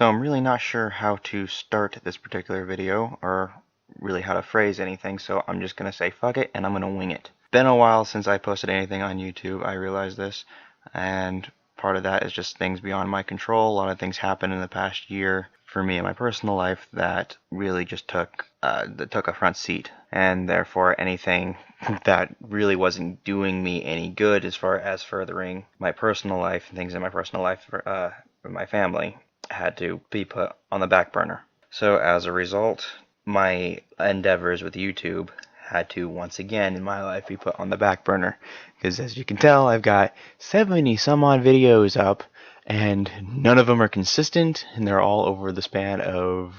So I'm really not sure how to start this particular video or really how to phrase anything, so I'm just going to say fuck it and I'm going to wing it. Been a while since I posted anything on YouTube, I realize this, and part of that is just things beyond my control. A lot of things happened in the past year for me in my personal life that really just took a front seat, and therefore anything that really wasn't doing me any good as far as furthering my personal life and things in my personal life for my family had to be put on the back burner. So as a result, my endeavors with YouTube had to once again in my life be put on the back burner, because as you can tell, I've got 70 some odd videos up and none of them are consistent, and they're all over the span of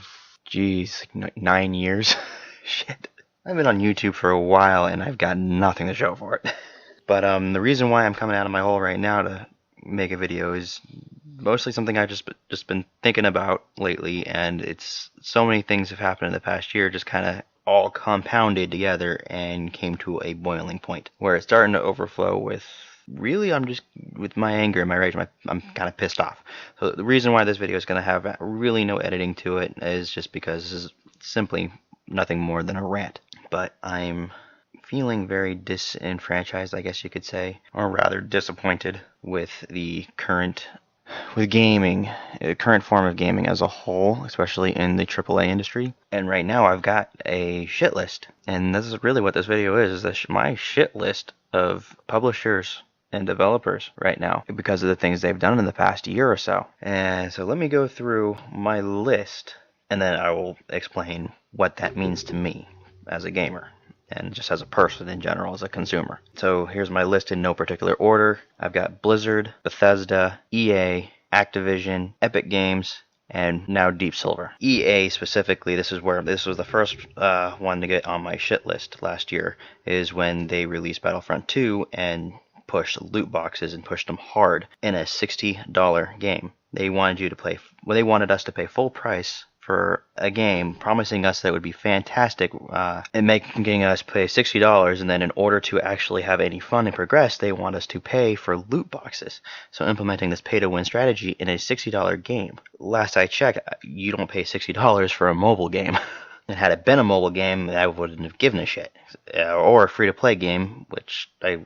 9 years. Shit, I've been on YouTube for a while and I've got nothing to show for it. But the reason why I'm coming out of my hole right now to make a video is mostly something I've just been thinking about lately, and it's so many things have happened in the past year, just kind of all compounded together and came to a boiling point where it's starting to overflow with with my anger and my rage. I'm kind of pissed off. So the reason why this video is going to have really no editing to it is just because this is simply nothing more than a rant. But I'm feeling very disenfranchised, I guess you could say, or rather disappointed with gaming, current form of gaming as a whole, especially in the AAA industry. And right now I've got a shit list, and this is really what this video is my shit list of publishers and developers right now because of the things they've done in the past year or so. And so let me go through my list, and then I will explain what that means to me as a gamer and just as a person in general, as a consumer. So here's my list in no particular order. I've got Blizzard, Bethesda, EA, Activision, Epic Games, and now Deep Silver. EA specifically, this was the first one to get on my shit list last year, is when they released Battlefront 2 and pushed loot boxes and pushed them hard in a $60 game. They wanted us to pay full price for a game, promising us that it would be fantastic, and making us pay $60, and then in order to actually have any fun and progress, they want us to pay for loot boxes. So implementing this pay-to-win strategy in a $60 game. Last I checked, you don't pay $60 for a mobile game. And had it been a mobile game, I wouldn't have given a shit. Or a free-to-play game, which I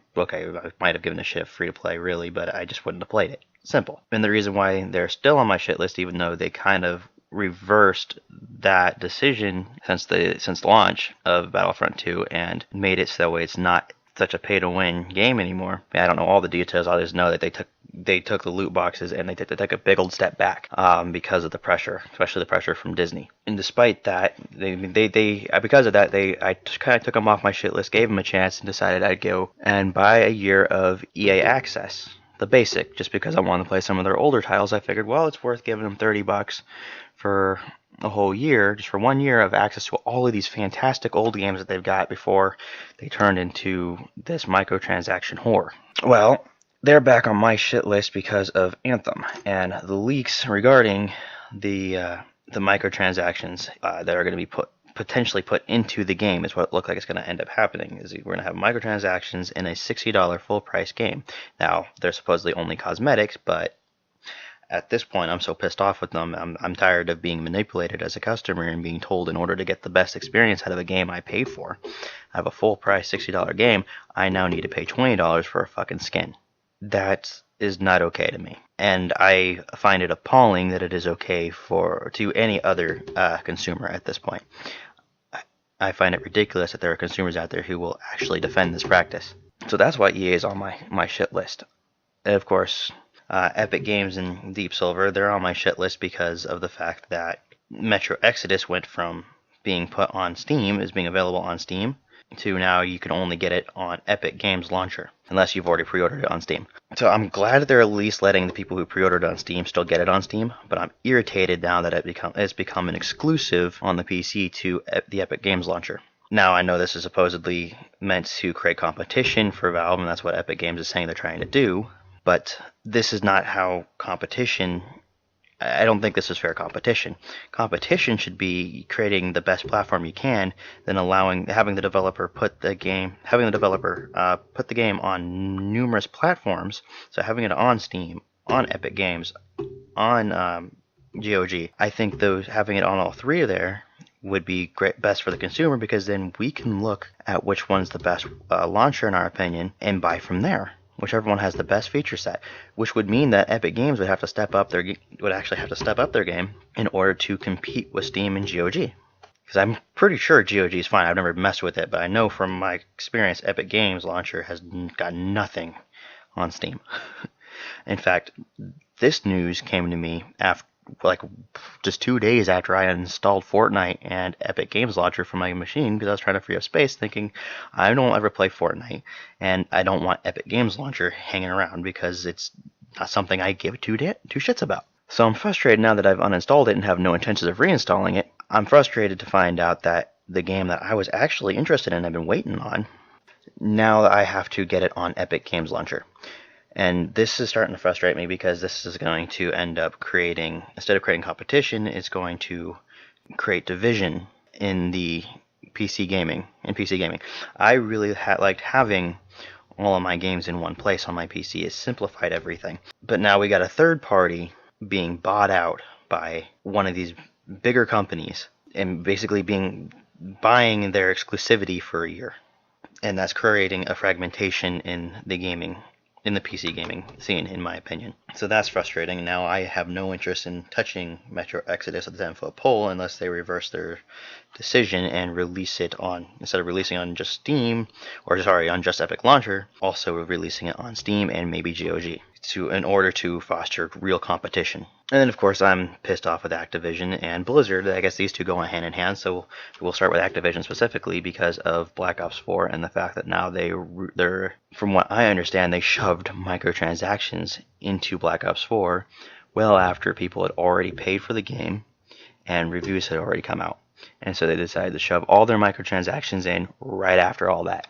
might have given a shit free-to-play, really, but I just wouldn't have played it. Simple. And the reason why they're still on my shit list, even though they kind of reversed that decision since launch of Battlefront 2 and made it so it's not such a pay-to-win game anymore. I don't know all the details. I just know that they took the loot boxes and they took a big old step back because of the pressure, especially the pressure from Disney. And despite that, because of that, I kind of took them off my shit list, gave them a chance, and decided I'd go and buy a year of EA Access, the basic, just because I wanted to play some of their older titles. I figured, well, it's worth giving them $30 for a whole year, just for 1 year of access to all of these fantastic old games that they've got before they turned into this microtransaction whore. Well, they're back on my shit list because of Anthem and the leaks regarding the microtransactions that are going to be potentially put into the game is what it looked like it's going to end up happening. Is we're going to have microtransactions in a $60 full price game. Now, they're supposedly only cosmetics, but at this point, I'm so pissed off with them. I'm tired of being manipulated as a customer and being told in order to get the best experience out of a game I paid for, I have a full price $60 game, I now need to pay $20 for a fucking skin. That is not okay to me. And I find it appalling that it is okay to any other consumer at this point. I find it ridiculous that there are consumers out there who will actually defend this practice. So that's why EA is on my shit list. And of course, Epic Games and Deep Silver, they're on my shit list because of the fact that Metro Exodus went from being put on Steam, as being available on Steam, to now you can only get it on Epic Games Launcher, unless you've already pre-ordered it on Steam. So I'm glad that they're at least letting the people who pre-ordered on Steam still get it on Steam, but I'm irritated now that it's become an exclusive on the PC to the Epic Games Launcher. Now, I know this is supposedly meant to create competition for Valve, and that's what Epic Games is saying they're trying to do, but this is not how competition... I don't think this is fair competition. Competition should be creating the best platform you can, then having the developer put the game on numerous platforms. So having it on Steam, on Epic Games, on GOG. I think those having it on all three of there would be great, best for the consumer, because then we can look at which one's the best launcher in our opinion and buy from there. Whichever one has the best feature set, which would mean that Epic Games would actually have to step up their game in order to compete with Steam and GOG. Because I'm pretty sure GOG is fine. I've never messed with it, but I know from my experience, Epic Games launcher has got nothing on Steam. In fact, this news came to me after, like, just 2 days after I installed Fortnite and Epic Games Launcher for my machine, because I was trying to free up space, thinking I don't ever play Fortnite and I don't want Epic Games Launcher hanging around because it's not something I give two shits about. So I'm frustrated now that I've uninstalled it and have no intentions of reinstalling it. I'm frustrated to find out that the game that I was actually interested in, I've been waiting on, now I have to get it on Epic Games Launcher. And this is starting to frustrate me, because this is going to end up creating, instead of creating competition, it's going to create division in the PC gaming. I really liked having all of my games in one place on my PC. It simplified everything. But now we got a third party being bought out by one of these bigger companies and basically buying their exclusivity for a year. And that's creating a fragmentation in the PC gaming scene, in my opinion. So that's frustrating. Now I have no interest in touching Metro Exodus at the 10-foot pole unless they reverse their decision and release it on, instead of releasing on just Steam, on just Epic Launcher, also releasing it on Steam and maybe GOG, in order to foster real competition. And then, of course, I'm pissed off with Activision and Blizzard. I guess these two go hand in hand, so we'll start with Activision specifically because of Black Ops 4 and the fact that now they're, from what I understand, they shoved microtransactions into Black Ops 4 well after people had already paid for the game and reviews had already come out. And so they decided to shove all their microtransactions in right after all that.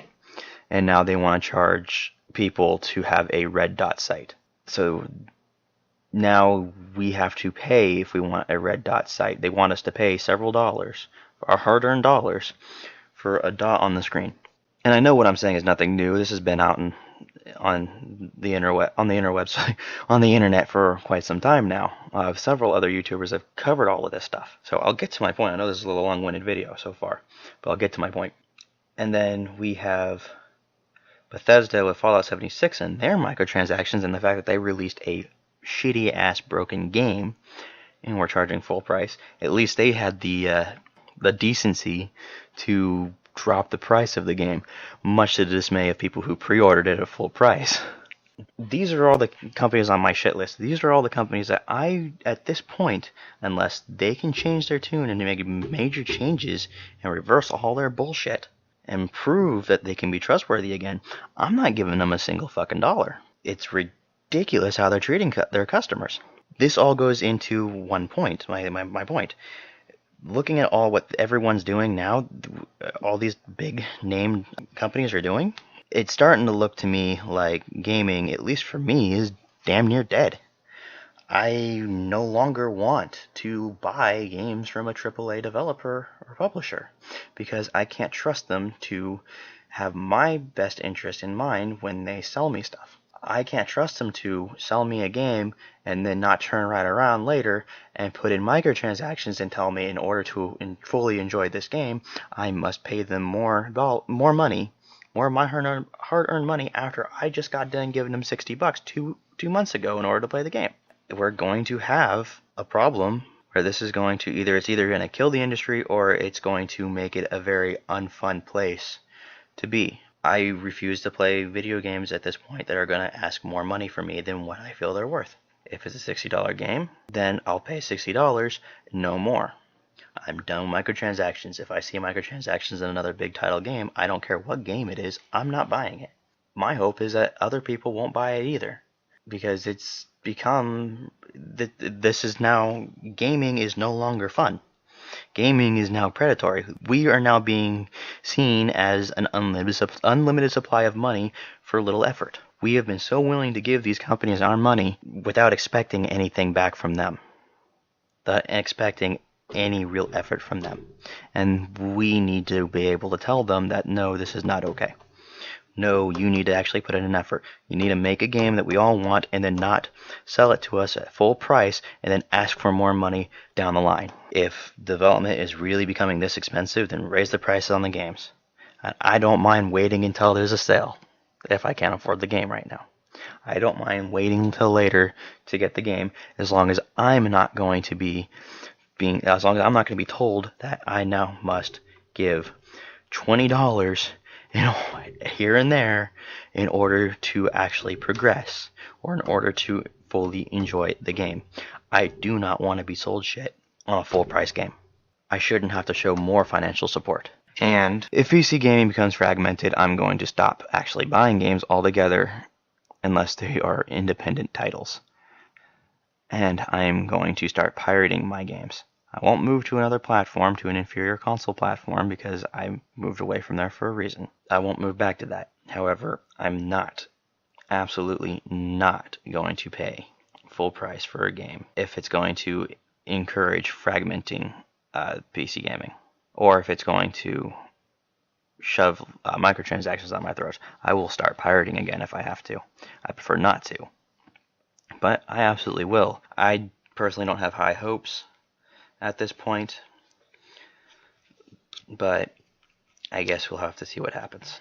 And now they want to charge people to have a red dot site. So now we have to pay if we want a red dot site. They want us to pay several dollars, our hard-earned dollars, for a dot on the screen. And I know what I'm saying is nothing new. This has been out on the internet for quite some time now. Several other YouTubers have covered all of this stuff. So I'll get to my point. I know this is a little long-winded video so far, but I'll get to my point. And then we have Bethesda with Fallout 76 and their microtransactions, and the fact that they released a shitty ass broken game and were charging full price. At least they had the decency to drop the price of the game, much to the dismay of people who pre-ordered it at full price. These are all the companies on my shit list. These are all the companies that at this point, unless they can change their tune and make major changes and reverse all their bullshit and prove that they can be trustworthy again, I'm not giving them a single fucking dollar. It's ridiculous how they're treating their customers. This all goes into one point, my point. Looking at all what everyone's doing now, all these big name companies are doing, it's starting to look to me like gaming, at least for me, is damn near dead. I no longer want to buy games from a AAA developer or publisher because I can't trust them to have my best interest in mind when they sell me stuff. I can't trust them to sell me a game and then not turn right around later and put in microtransactions and tell me in order to fully enjoy this game, I must pay them more money, more of my hard-earned money after I just got done giving them $60 two months ago in order to play the game. We're going to have a problem where this is going to it's either going to kill the industry or it's going to make it a very unfun place to be. I refuse to play video games at this point that are going to ask more money from me than what I feel they're worth. If it's a $60 game, then I'll pay $60, no more. I'm done with microtransactions. If I see microtransactions in another big title game, I don't care what game it is, I'm not buying it. My hope is that other people won't buy it either, because it's become, this is now, gaming is no longer fun. Gaming is now predatory. We are now being seen as an unlimited supply of money for little effort. We have been so willing to give these companies our money without expecting anything back from them, expecting any real effort from them. And we need to be able to tell them that no, this is not okay. No, you need to actually put in an effort. You need to make a game that we all want and then not sell it to us at full price and then ask for more money down the line. If development is really becoming this expensive, then raise the prices on the games. I don't mind waiting until there's a sale if I can't afford the game right now. I don't mind waiting until later to get the game as long as I'm not going to be as long as I'm not going to be told that I now must give $20 here and there in order to actually progress or in order to fully enjoy the game. I do not want to be sold shit on a full price game. I shouldn't have to show more financial support. And if PC gaming becomes fragmented, I'm going to stop actually buying games altogether unless they are independent titles. And I'm going to start pirating my games. I won't move to another platform, to an inferior console platform, because I moved away from there for a reason. I won't move back to that. However, I'm not, absolutely not going to pay full price for a game if it's going to encourage fragmenting PC gaming, or if it's going to shove microtransactions down my throat. I will start pirating again if I have to. I prefer not to, but I absolutely will. I personally don't have high hopes at this point, but I guess we'll have to see what happens.